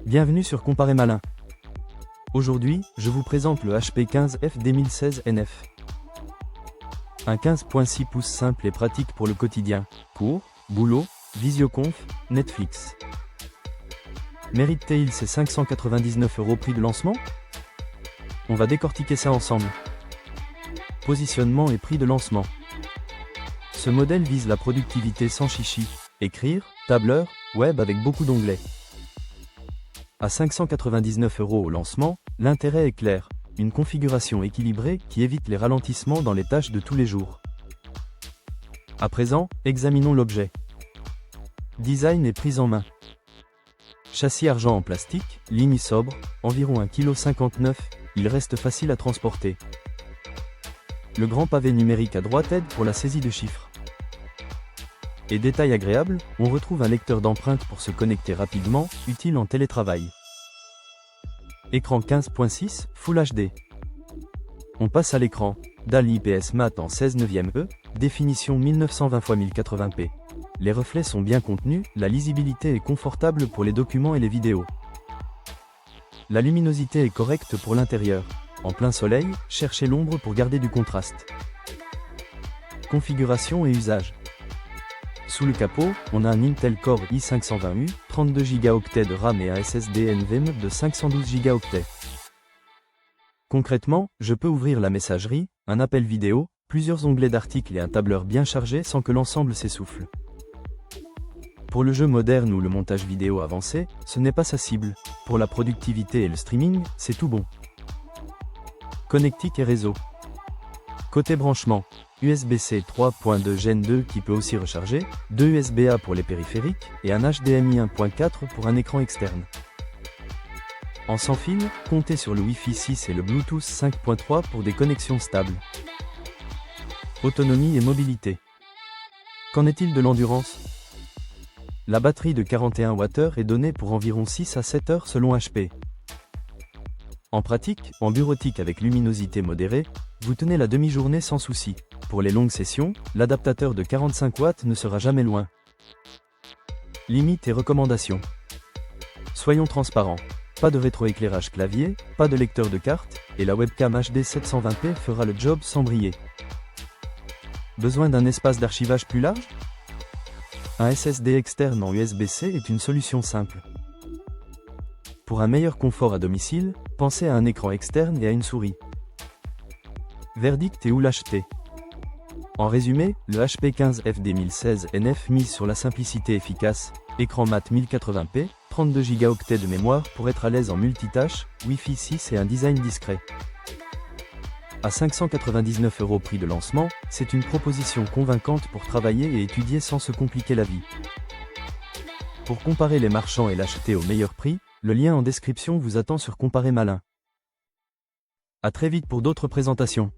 Bienvenue sur Comparer Malin. Aujourd'hui, je vous présente le HP 15F 2016 NF. Un 15.6 pouces simple et pratique pour le quotidien, cours, boulot, visioconf, Netflix. Mérite-t-il ses 599 € prix de lancement? On va décortiquer ça ensemble. Positionnement et prix de lancement. Ce modèle vise la productivité sans chichi, écrire, tableur, web avec beaucoup d'onglets. À 599 € au lancement, l'intérêt est clair, une configuration équilibrée qui évite les ralentissements dans les tâches de tous les jours. À présent, examinons l'objet. Design et prise en main. Châssis argent en plastique, ligne sobre, environ 1,59 kg, il reste facile à transporter. Le grand pavé numérique à droite aide pour la saisie de chiffres. Et détail agréable, on retrouve un lecteur d'empreintes pour se connecter rapidement, utile en télétravail. Écran 15.6, Full HD. On passe à l'écran. Dalle IPS mat en 16/9e, définition 1920x1080p. Les reflets sont bien contenus, la lisibilité est confortable pour les documents et les vidéos. La luminosité est correcte pour l'intérieur. En plein soleil, cherchez l'ombre pour garder du contraste. Configuration et usage. Sous le capot, on a un Intel Core i520U, 32 Go de RAM et un SSD NVMe de 512 Go. Concrètement, je peux ouvrir la messagerie, un appel vidéo, plusieurs onglets d'articles et un tableur bien chargé sans que l'ensemble s'essouffle. Pour le jeu moderne ou le montage vidéo avancé, ce n'est pas sa cible. Pour la productivité et le streaming, c'est tout bon. Connectique et réseau. Côté branchement, USB-C 3.2 Gen 2 qui peut aussi recharger, 2 USB-A pour les périphériques, et un HDMI 1.4 pour un écran externe. En sans fil, comptez sur le Wi-Fi 6 et le Bluetooth 5.3 pour des connexions stables. Autonomie et mobilité. Qu'en est-il de l'endurance? La batterie de 41 Wh est donnée pour environ 6 à 7 heures selon HP. En pratique, en bureautique avec luminosité modérée, vous tenez la demi-journée sans souci. Pour les longues sessions, l'adaptateur de 45 watts ne sera jamais loin. Limites et recommandations. Soyons transparents. Pas de rétroéclairage clavier, pas de lecteur de carte, et la webcam HD 720p fera le job sans briller. Besoin d'un espace d'archivage plus large? Un SSD externe en USB-C est une solution simple. Pour un meilleur confort à domicile, pensez à un écran externe et à une souris. Verdict et où l'acheter? En résumé, le HP 15F 2016 NF mise sur la simplicité efficace, écran mat 1080p, 32 Go de mémoire pour être à l'aise en multitâche, Wi-Fi 6 et un design discret. À 599 € prix de lancement, c'est une proposition convaincante pour travailler et étudier sans se compliquer la vie. Pour comparer les marchands et l'acheter au meilleur prix, le lien en description vous attend sur Comparer Malin. À très vite pour d'autres présentations.